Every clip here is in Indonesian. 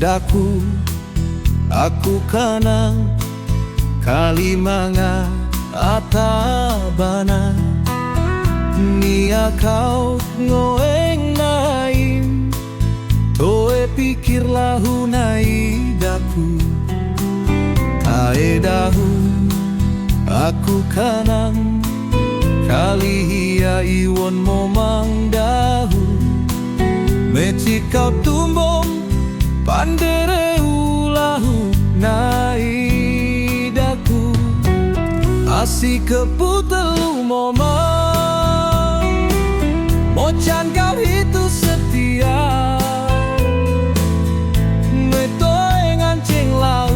daku, aku kanang kalimanga atabana nia kau ngoeng naim toe pikir lahu nai daku tae dahu aku kanang kalihia iwon momang dahu meci kau tumbong pandere ulahu nai daku asi keputelu momang mocan kau itu setia metoe ngancing lau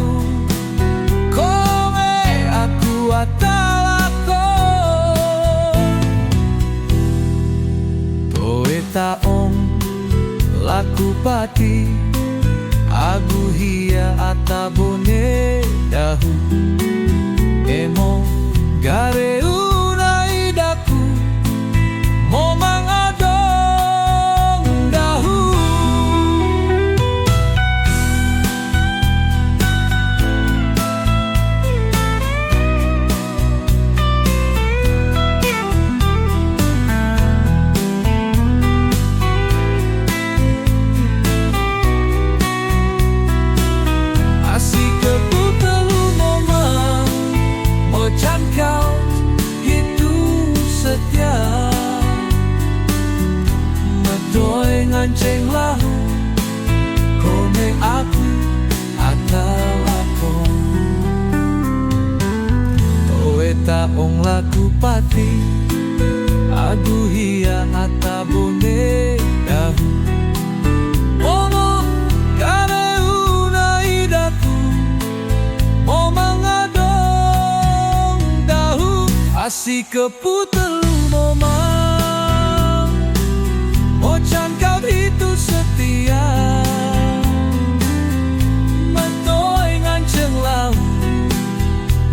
kome aku atalako toe taong laku pati agu hia atabone dahu emo gare unai daku momang adong dahu nganceng lahu kome aku atalako toe taong laku pati agu hia atabone dahu momo gare unai daku momang adong dahu asi keputelu momang mocan kau itu setia metoe nganceng lau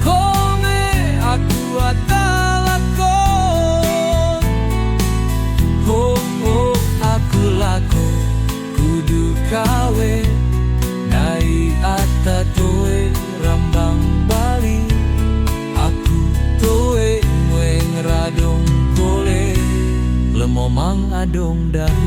kome aku atalako oh aku lako kudu kawe nai ata toe rambang bali aku toe ngueng radong kole lemomang adong dah